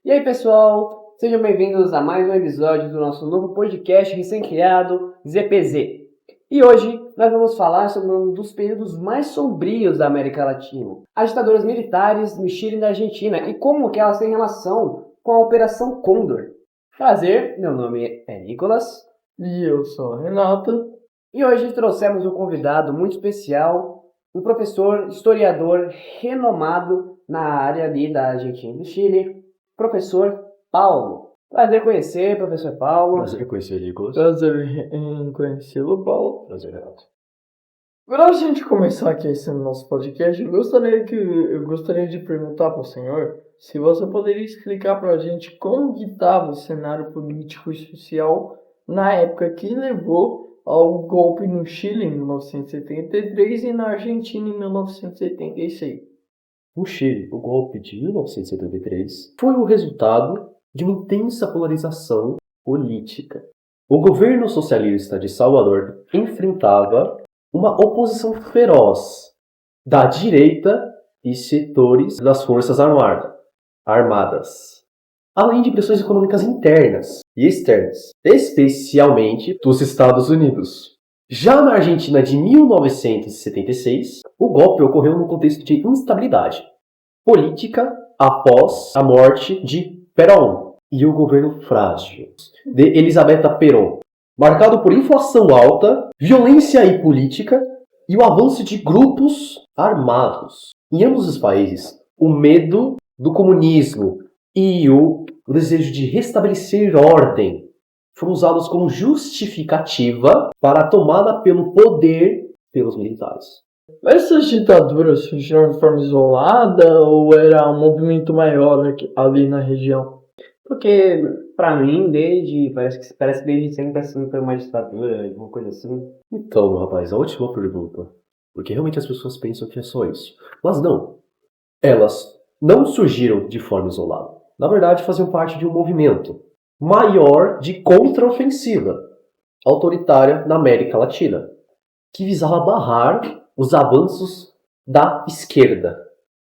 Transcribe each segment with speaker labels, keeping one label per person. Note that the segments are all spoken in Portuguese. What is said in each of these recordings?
Speaker 1: E aí, pessoal, sejam bem-vindos a mais um episódio do nosso novo podcast recém-criado, ZPZ. E hoje nós vamos falar sobre um dos períodos mais sombrios da América Latina, as ditaduras militares no Chile e na Argentina, e como que elas têm relação com a Operação Condor. Prazer, meu nome é Nicolas.
Speaker 2: E eu sou a Renata.
Speaker 1: E hoje trouxemos um convidado muito especial, um professor, historiador renomado na área ali da Argentina e do Chile, professor Paulo. Prazer conhecer, professor Paulo.
Speaker 3: Prazer em conhecer, Nicolas.
Speaker 2: Prazer em conhecê-lo, Paulo.
Speaker 3: Prazer, Renato.
Speaker 2: Para a gente começar aqui esse nosso podcast, eu gostaria de perguntar para o senhor se você poderia explicar para a gente como que estava o cenário político e social na época que levou ao golpe no Chile em 1973 e na Argentina em 1976.
Speaker 3: No Chile, o golpe de 1973 foi o resultado de uma intensa polarização política. O governo socialista de Salvador enfrentava uma oposição feroz da direita e setores das forças armadas, além de pressões econômicas internas e externas, especialmente dos Estados Unidos. Já na Argentina de 1976, o golpe ocorreu no contexto de instabilidade política após a morte de Perón e o governo frágil de Elisabetta Perón, marcado por inflação alta, violência política e o avanço de grupos armados. Em ambos os países, o medo do comunismo e o desejo de restabelecer ordem foram usados como justificativa para a tomada pelo poder pelos militares.
Speaker 2: Essas ditaduras surgiram de forma isolada ou era um movimento maior ali na região?
Speaker 1: Porque, pra mim, parece que desde sempre assim foi uma ditadura, alguma coisa assim.
Speaker 3: Então, meu rapaz, a última pergunta. Porque realmente as pessoas pensam que é só isso. Mas não. Elas não surgiram de forma isolada. Na verdade, faziam parte de um movimento maior de contraofensiva autoritária na América Latina, que visava barrar os avanços da esquerda.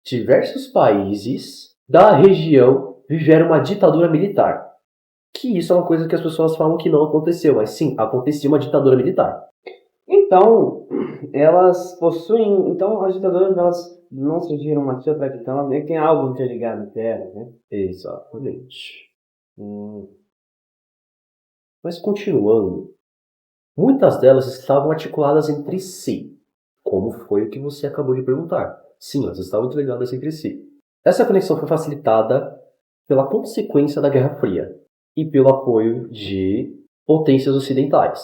Speaker 3: Diversos países da região viveram uma ditadura militar. Que isso é uma coisa que as pessoas falam que não aconteceu, mas sim, acontecia uma ditadura militar.
Speaker 1: Então, elas possuem... Então, as ditaduras, elas não surgiram uma outra, então elas meio que têm algo interligado entre elas, né?
Speaker 3: Exatamente. Mas continuando, muitas delas estavam articuladas entre si, como foi o que você acabou de perguntar. Sim, elas estavam interligadas entre si. Essa conexão foi facilitada pela consequência da Guerra Fria e pelo apoio de potências ocidentais,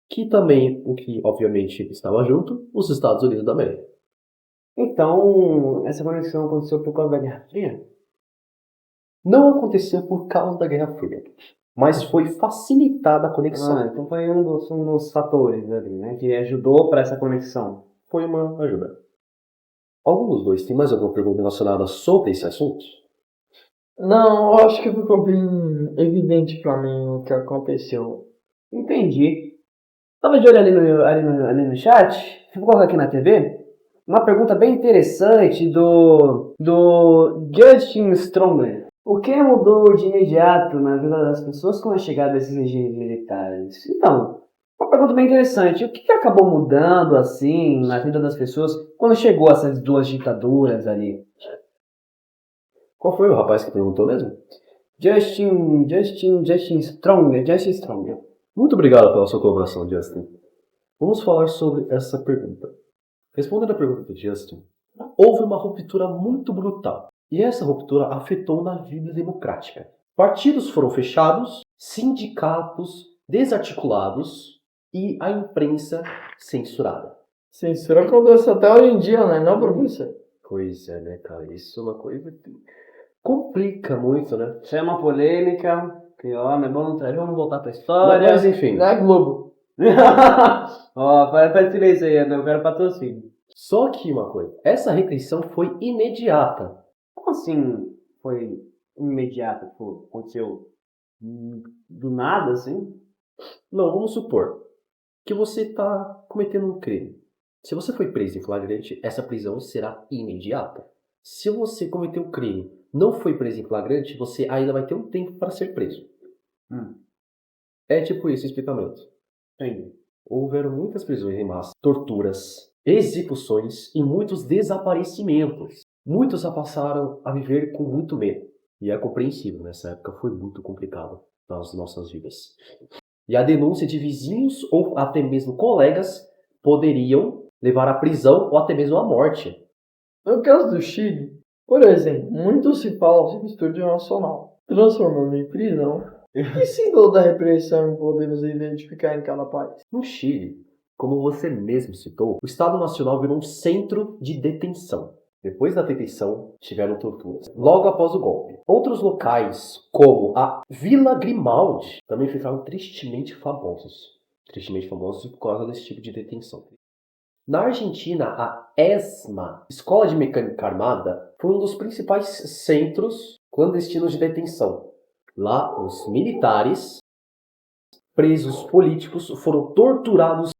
Speaker 3: que também, o que obviamente estava junto, os Estados Unidos da América.
Speaker 1: Então, essa conexão aconteceu por causa da Guerra Fria?
Speaker 3: Não aconteceu por causa da Guerra Fria, mas foi facilitada a conexão.
Speaker 1: Então foi um dos fatores ali, né? Que ajudou para essa conexão.
Speaker 3: Foi uma ajuda. Algum dos dois tem mais alguma pergunta relacionada sobre esse assunto?
Speaker 2: Não, eu acho que ficou bem evidente para mim o que aconteceu.
Speaker 1: Entendi. Tava de olho ali no chat, vou colocar aqui na TV, uma pergunta bem interessante do Justin Stronger. O que mudou de imediato na vida das pessoas com a chegada desses regimes militares? Então, uma pergunta bem interessante. O que acabou mudando, assim, na vida das pessoas quando chegou essas duas ditaduras ali?
Speaker 3: Qual foi o rapaz que perguntou mesmo?
Speaker 1: Justin Stronger.
Speaker 3: Muito obrigado pela sua colaboração, Justin. Vamos falar sobre essa pergunta. Respondendo à pergunta do Justin, houve uma ruptura muito brutal. E essa ruptura afetou na vida democrática. Partidos foram fechados, sindicatos desarticulados e a imprensa censurada.
Speaker 2: Censura acontece até hoje em dia, né? Não, professor?
Speaker 3: Pois é, né, cara? Isso é uma coisa que complica muito, né?
Speaker 1: Isso é uma polêmica, que ó, não é bom, vamos voltar pra história.
Speaker 3: Mas enfim.
Speaker 2: Na Globo.
Speaker 1: Ó, faz silêncio aí, eu quero patrocínio.
Speaker 3: Só que uma coisa, essa restrição foi imediata.
Speaker 1: Como assim foi imediata? Pô, aconteceu do nada, assim?
Speaker 3: Não, vamos supor que você está cometendo um crime. Se você foi preso em flagrante, essa prisão será imediata. Se você cometeu um crime não foi preso em flagrante, você ainda vai ter um tempo para ser preso. É tipo esse explicamento.
Speaker 1: Entendi.
Speaker 3: Houveram muitas prisões em massa, torturas, execuções e muitos desaparecimentos. Muitos passaram a viver com muito medo. E é compreensível, nessa época foi muito complicado nas nossas vidas. E a denúncia de vizinhos ou até mesmo colegas poderiam levar à prisão ou até mesmo à morte.
Speaker 2: No caso do Chile, por exemplo, muito se fala sobre estúdio nacional, transformando em prisão. E símbolo da repressão podemos identificar em cada país?
Speaker 3: No Chile, como você mesmo citou, o Estado Nacional virou um centro de detenção. Depois da detenção, tiveram torturas. Logo após o golpe. Outros locais, como a Vila Grimaldi, também ficaram tristemente famosos. Tristemente famosos por causa desse tipo de detenção. Na Argentina, a ESMA, Escola de Mecânica Armada, foi um dos principais centros clandestinos de detenção. Lá, os militares, presos políticos, foram torturados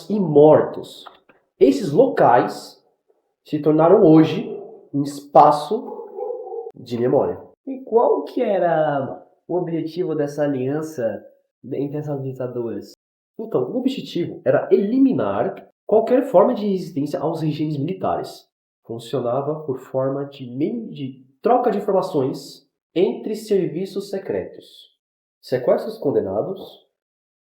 Speaker 3: e mortos. Esses locais se tornaram hoje um espaço de memória.
Speaker 1: E qual que era o objetivo dessa aliança entre essas ditaduras?
Speaker 3: Então, o objetivo era eliminar qualquer forma de resistência aos regimes militares. Funcionava por forma de meio de troca de informações entre serviços secretos, sequestros condenados,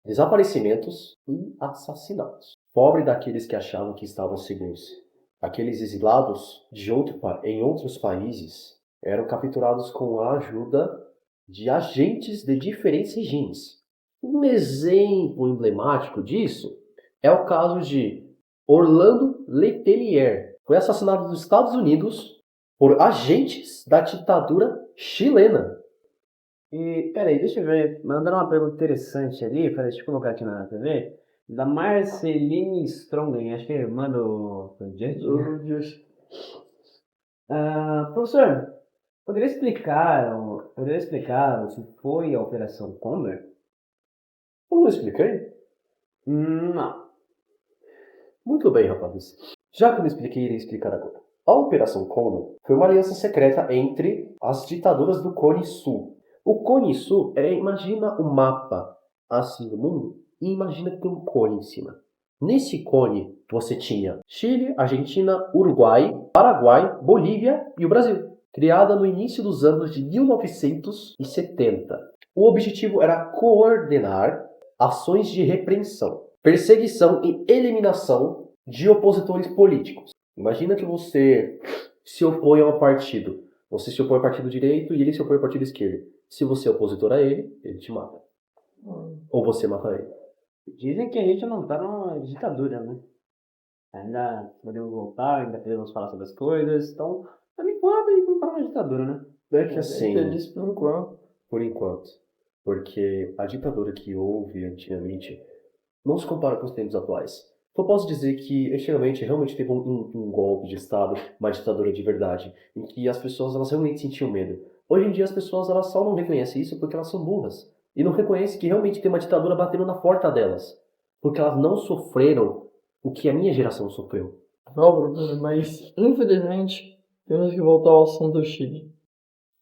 Speaker 3: desaparecimentos e assassinatos. Pobre daqueles que achavam que estavam seguros. Aqueles exilados em outros países eram capturados com a ajuda de agentes de diferentes regimes. Um exemplo emblemático disso é o caso de Orlando Letelier. Foi assassinado nos Estados Unidos por agentes da ditadura chilena.
Speaker 1: E, peraí, deixa eu ver. Mandaram uma pergunta interessante ali, deixa eu colocar aqui na TV. Da Marceline Strongen, acho que é irmã do Just. Professor, poderia explicar o que foi a Operação Condor?
Speaker 3: Eu não expliquei?
Speaker 1: Não.
Speaker 3: Muito bem, rapazes. Já que eu não expliquei, irei explicar agora. A Operação Condor foi uma aliança secreta entre as ditaduras do Cone Sul. O Cone Sul imagina um mapa assim do mundo e imagina que tem um cone em cima. Nesse cone você tinha Chile, Argentina, Uruguai, Paraguai, Bolívia e o Brasil. Criada no início dos anos de 1970. O objetivo era coordenar ações de repreensão, perseguição e eliminação de opositores políticos. Imagina que você se opõe a um partido. Você se opõe ao partido direito e ele se opõe ao partido esquerdo. Se você é opositor a ele, ele te mata. Ou você mata ele.
Speaker 1: Dizem que a gente não tá numa ditadura, né? Ainda podemos voltar, ainda podemos falar sobre as coisas. Então, por enquanto, a gente não tá numa ditadura, né?
Speaker 3: É que assim,
Speaker 2: Feliz por enquanto.
Speaker 3: por enquanto. Porque a ditadura que houve antigamente não se compara com os tempos atuais. Só posso dizer que antigamente realmente teve um golpe de Estado, uma ditadura de verdade, em que as pessoas elas realmente sentiam medo. Hoje em dia as pessoas elas só não reconhecem isso porque elas são burras. E não reconhecem que realmente tem uma ditadura batendo na porta delas. Porque elas não sofreram o que a minha geração sofreu.
Speaker 2: Não, professor, mas infelizmente temos que voltar ao assunto do Chile.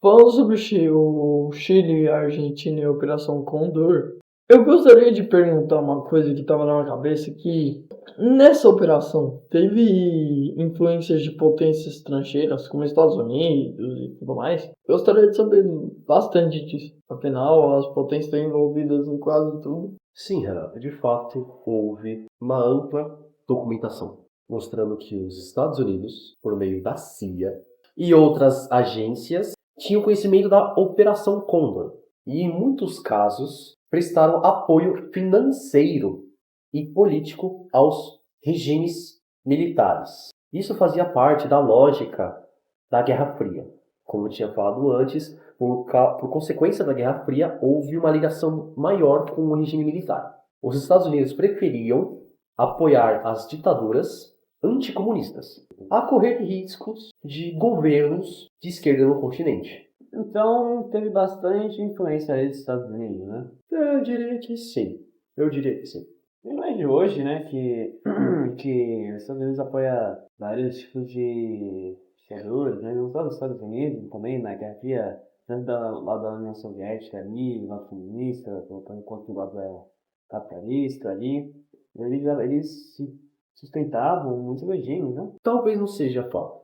Speaker 2: Falando sobre o Chile, a Argentina e a Operação Condor, eu gostaria de perguntar uma coisa que estava na minha cabeça, que nessa operação teve influências de potências estrangeiras, como Estados Unidos e tudo mais. Gostaria de saber bastante disso. Afinal, as potências estão envolvidas em quase tudo.
Speaker 3: Sim, Renato, de fato houve uma ampla documentação mostrando que os Estados Unidos, por meio da CIA e outras agências, tinham conhecimento da Operação Condor e, em muitos casos, prestaram apoio financeiro e político aos regimes militares. Isso fazia parte da lógica da Guerra Fria. Como eu tinha falado antes, por consequência da Guerra Fria, houve uma ligação maior com o regime militar. Os Estados Unidos preferiam apoiar as ditaduras anticomunistas a correr riscos de governos de esquerda no continente.
Speaker 1: Então, teve bastante influência aí dos Estados Unidos, né?
Speaker 3: Eu diria que sim.
Speaker 1: Não é de hoje, né, que os Estados Unidos apoia vários tipos de ditadores, né? Não só dos Estados Unidos, também na Guerra Fria, tanto lá da União Soviética ali, do lado comunista, quanto do lado capitalista ali. Eles se sustentavam muitos regimes, né?
Speaker 3: Talvez não seja fato.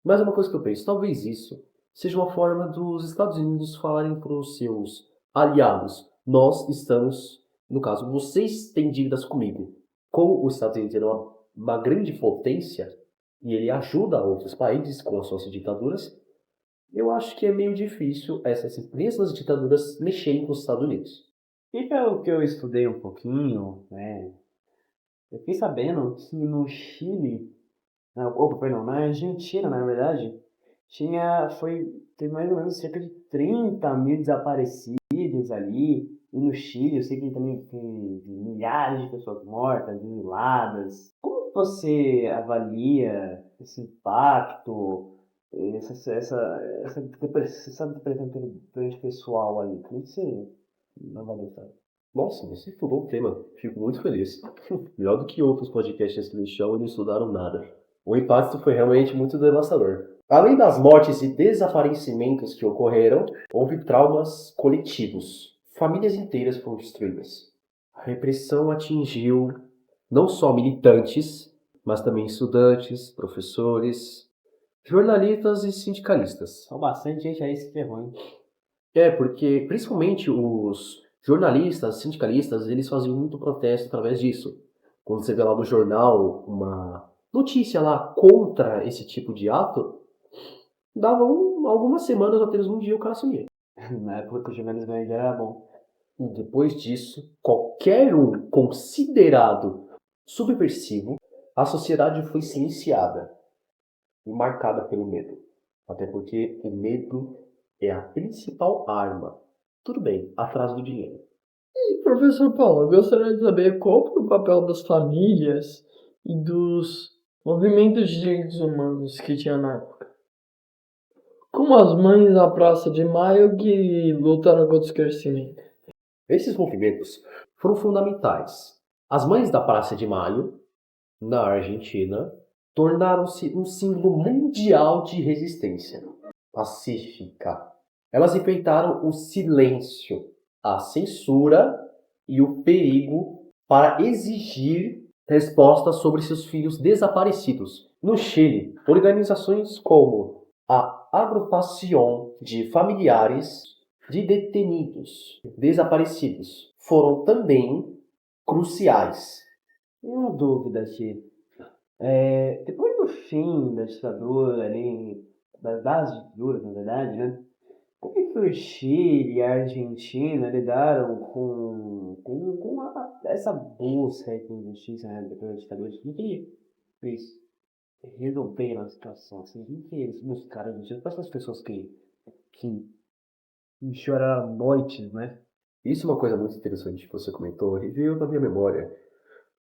Speaker 3: Mas é uma coisa que eu penso, talvez isso seja uma forma dos Estados Unidos falarem para os seus aliados: nós estamos, no caso, vocês têm dívidas comigo. Como os Estados Unidos é uma grande potência e ele ajuda outros países com as suas ditaduras, eu acho que é meio difícil essas mesmas ditaduras mexerem com os Estados Unidos.
Speaker 1: E pelo que eu estudei um pouquinho, né? Eu fiquei sabendo que no Chile, perdão, na Argentina, na verdade, teve mais ou menos cerca de 30 mil desaparecidos ali. E no Chile, eu sei que também tem milhares de pessoas mortas, exiladas. Como você avalia esse impacto, essa depressão pessoal ali? Como que você avalia isso?
Speaker 3: Nossa, você estudou o tema. Fico muito feliz. Melhor do que outros podcasts que eles chamam e não estudaram nada. O impacto foi realmente muito devastador. Além das mortes e desaparecimentos que ocorreram, houve traumas coletivos. Famílias inteiras foram destruídas. A repressão atingiu não só militantes, mas também estudantes, professores, jornalistas e sindicalistas.
Speaker 1: São bastante gente aí se ferrou, hein?
Speaker 3: Porque principalmente os jornalistas, sindicalistas, eles faziam muito protesto através disso. Quando você vê lá no jornal uma notícia lá contra esse tipo de ato, davam algumas semanas, apenas um dia o cara sumia.
Speaker 1: Na época que o jornalismo ainda era bom.
Speaker 3: E depois disso, qualquer um considerado subversivo, a sociedade foi silenciada e marcada pelo medo. Até porque o medo é a principal arma. Tudo bem, atrás do dinheiro.
Speaker 2: E, professor Paulo, eu gostaria de saber qual foi o papel das famílias e dos movimentos de direitos humanos que tinha na época. Como as mães da Praça de Maio que lutaram contra o esquecimento.
Speaker 3: Esses movimentos foram fundamentais. As mães da Praça de Maio, na Argentina, tornaram-se um símbolo mundial de resistência pacífica. Elas enfrentaram o silêncio, a censura e o perigo para exigir respostas sobre seus filhos desaparecidos. No Chile, organizações como a Agrupação de Familiares de Detenidos Desaparecidos foram também cruciais.
Speaker 1: E uma dúvida, Chico. Depois do fim da ditadura ali, das ditaduras, na verdade, né? Como é que o Chile e a Argentina lidaram com essa busca aí por justiça, né, depois da ditadura? O que eles resolveram a situação? Assim, o que eles buscaram justiça para essas pessoas que choraram noites, né?
Speaker 3: Isso é uma coisa muito interessante que você comentou e veio da minha memória.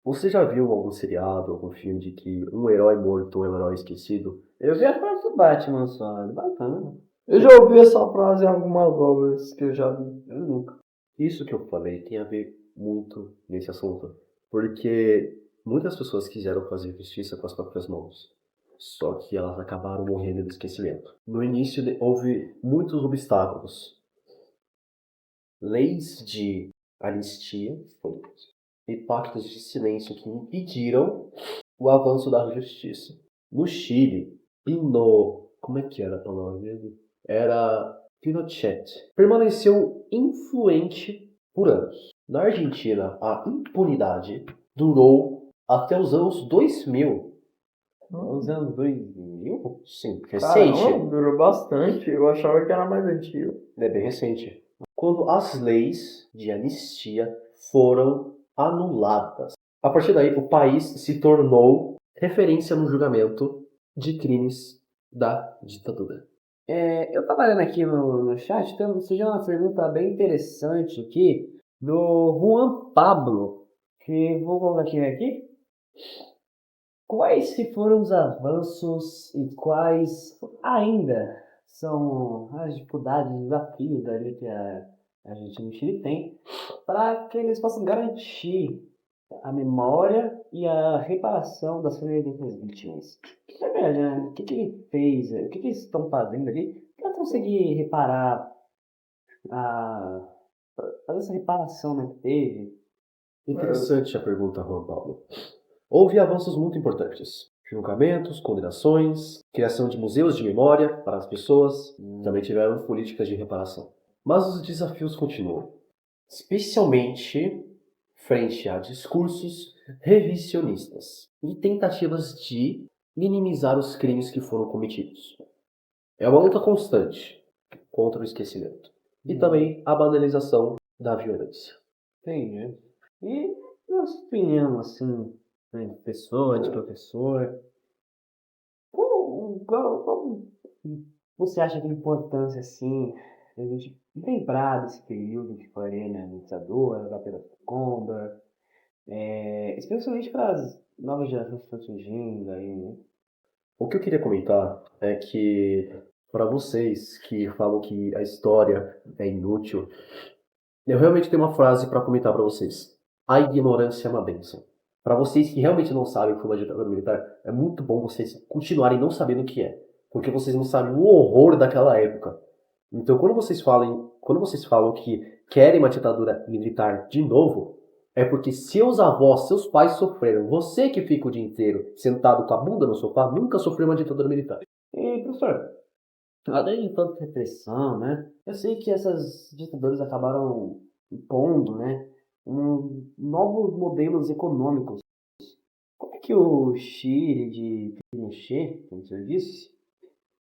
Speaker 3: Você já viu algum seriado, algum filme de que um herói morto é um herói esquecido?
Speaker 1: Eu vi a parte do Batman só, bacana.
Speaker 2: Eu já ouvi essa frase em algumas obras que eu já vi.
Speaker 1: Eu nunca.
Speaker 3: Isso que eu falei tem a ver muito nesse assunto, porque muitas pessoas quiseram fazer justiça com as próprias mãos, só que elas acabaram morrendo de esquecimento. No início houve muitos obstáculos, leis de anistia e pactos de silêncio que impediram o avanço da justiça. No Chile e no... como é que era a palavra dele? Era Pinochet. Permaneceu influente por anos. Na Argentina, a impunidade durou até os anos 2000.
Speaker 1: Os anos 2000?
Speaker 3: Sim, recente.
Speaker 2: Caramba, durou bastante. Eu achava que era mais antigo.
Speaker 3: É bem recente. Quando as leis de anistia foram anuladas. A partir daí, o país se tornou referência no julgamento de crimes da ditadura.
Speaker 1: Eu estava lendo aqui no chat, então surgiu uma pergunta bem interessante aqui do Juan Pablo, que vou colocar aqui. Quais que foram os avanços e quais ainda são as dificuldades, os desafios ali que a Argentina e o Chile tem para que eles possam garantir a memória e a reparação das famílias vítimas. É verdade, né? O que ele fez? O que eles estão fazendo ali para conseguir reparar a fazer essa reparação, né, que teve?
Speaker 3: Interessante a pergunta, Juan Paulo. Houve avanços muito importantes. Julgamentos, condenações, criação de museus de memória para as pessoas, também tiveram políticas de reparação. Mas os desafios continuam, especialmente frente a discursos revisionistas e tentativas de minimizar os crimes que foram cometidos. É uma luta constante contra o esquecimento e também a banalização da violência.
Speaker 1: Entendi. E na sua opinião, assim, né, de pessoa, de professor, qual você acha que a importância, assim, a gente lembrar desse período que foi ali, né, na ditadura, da Pedra Condor, especialmente para as novas gerações que estão surgindo aí, né?
Speaker 3: O que eu queria comentar é que, para vocês que falam que a história é inútil, eu realmente tenho uma frase para comentar para vocês. A ignorância é uma bênção. Para vocês que realmente não sabem o que foi uma ditadura militar, é muito bom vocês continuarem não sabendo o que é, porque vocês não sabem o horror daquela época. Então, quando vocês falam que querem uma ditadura militar de novo, é porque seus avós, seus pais sofreram. Você que fica o dia inteiro sentado com a bunda no sofá, nunca sofreu uma ditadura militar.
Speaker 1: E, professor, além de tanta repressão, né? Eu sei que essas ditaduras acabaram impondo, né, novos modelos econômicos. Como é que o Chile de Pinochet, como você disse,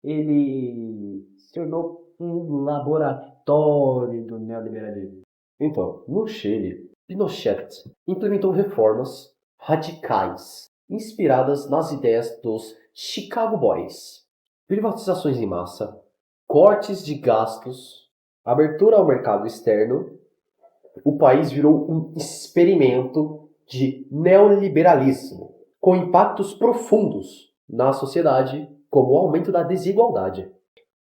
Speaker 1: ele se tornou um laboratório do neoliberalismo?
Speaker 3: Então, no Chile, Pinochet implementou reformas radicais, inspiradas nas ideias dos Chicago Boys. Privatizações em massa, cortes de gastos, abertura ao mercado externo. O país virou um experimento de neoliberalismo, com impactos profundos na sociedade, como o aumento da desigualdade.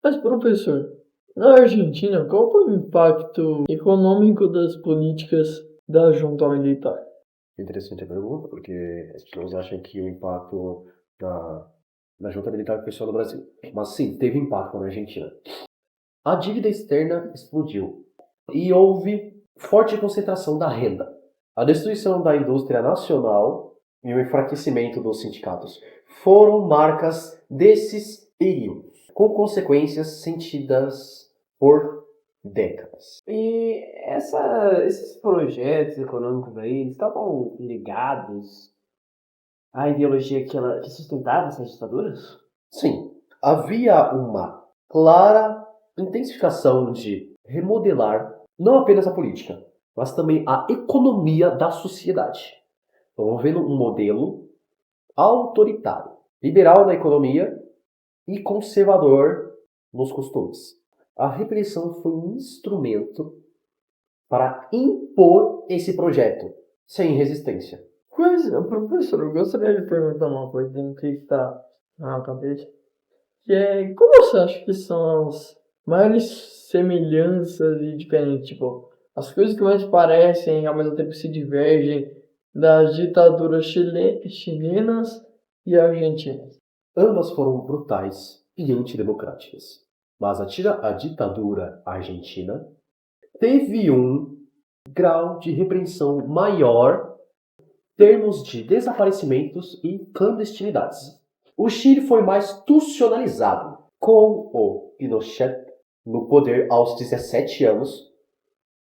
Speaker 2: Mas, professor, na Argentina, qual foi o impacto econômico das políticas da junta militar?
Speaker 3: Interessante a pergunta, porque as pessoas acham que o impacto da junta militar foi só no Brasil. Mas sim, teve impacto na Argentina. A dívida externa explodiu e houve forte concentração da renda. A destruição da indústria nacional e o enfraquecimento dos sindicatos foram marcas desses períodos, com consequências sentidas por décadas.
Speaker 1: E esses projetos econômicos aí eles estavam ligados à ideologia que sustentava essas ditaduras?
Speaker 3: Sim, havia uma clara intensificação de remodelar não apenas a política, mas também a economia da sociedade. Promovendo um modelo autoritário, liberal na economia e conservador nos costumes. A repressão foi um instrumento para impor esse projeto, sem resistência.
Speaker 2: Pois, professor, eu gostaria de perguntar uma coisa que está na cabeça. Que é, como você acha que são as maiores semelhanças e diferenças? Tipo, as coisas que mais parecem, ao mesmo tempo se divergem das ditaduras chilenas e argentinas.
Speaker 3: Ambas foram brutais e antidemocráticas. Mas a ditadura argentina teve um grau de repreensão maior em termos de desaparecimentos e clandestinidades. O Chile foi mais institucionalizado, com o Pinochet no poder aos 17 anos,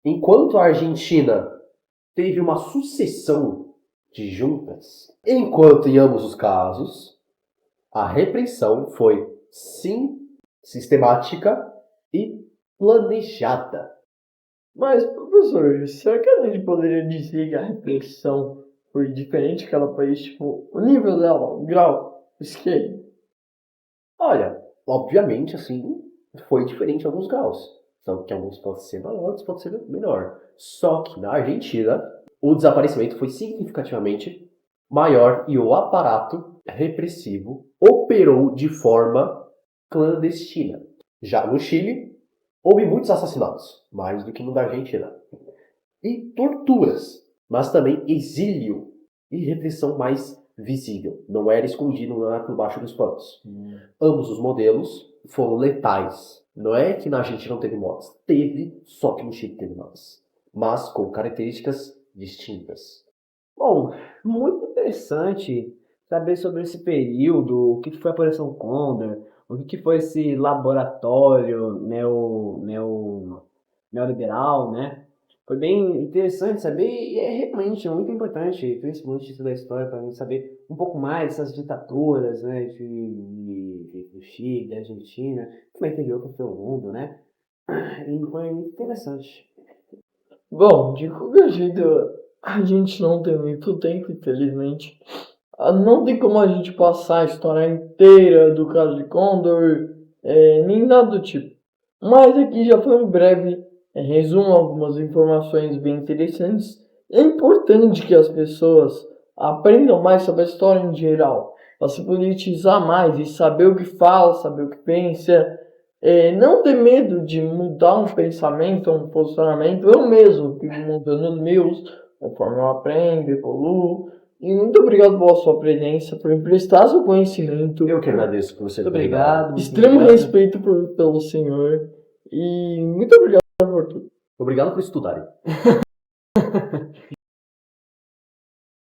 Speaker 3: enquanto a Argentina teve uma sucessão de juntas, enquanto em ambos os casos a repressão foi, sim, sistemática e planejada.
Speaker 2: Mas, professor, será que a gente poderia dizer que a repressão foi diferente em cada país? Tipo, o nível dela, o grau, o esquema?
Speaker 3: Olha, obviamente, assim, foi diferente em alguns graus. Só que alguns podem ser maior, outros podem ser menor. Só que na Argentina, o desaparecimento foi significativamente maior e o aparato repressivo operou de forma clandestina. Já no Chile, houve muitos assassinatos, mais do que no da Argentina. E torturas, mas também exílio e repressão mais visível. Não era escondido lá por baixo dos panos. Ambos os modelos foram letais. Não é que na Argentina não teve mortes. Teve, só que no Chile teve mais. Mas com características distintas.
Speaker 1: Bom, muito interessante saber sobre esse período, o que foi a Operação Condor, o que foi esse laboratório neoliberal, né? Foi bem interessante saber e é realmente muito importante, principalmente isso da história, para mim saber um pouco mais dessas ditaduras, né, do Chile, da Argentina, como é que ele foi o mundo, né? E foi muito interessante.
Speaker 2: Bom, de qualquer jeito, a gente não tem muito tempo, infelizmente. Não tem como a gente passar a história inteira do caso de Condor, nem nada do tipo. Mas aqui já foi um breve resumo, algumas informações bem interessantes. É importante que as pessoas aprendam mais sobre a história em geral, para se politizar mais e saber o que fala, saber o que pensa. Não ter medo de mudar um pensamento, um posicionamento. Eu mesmo fico mudando os meus, conforme eu aprendo, evoluo. E muito obrigado pela sua presença, por emprestar seu conhecimento.
Speaker 3: Eu que agradeço por você.
Speaker 1: Muito obrigado. muito
Speaker 2: Extremo
Speaker 1: obrigado.
Speaker 2: respeito pelo senhor. E muito obrigado por tudo.
Speaker 3: Obrigado por estudarem.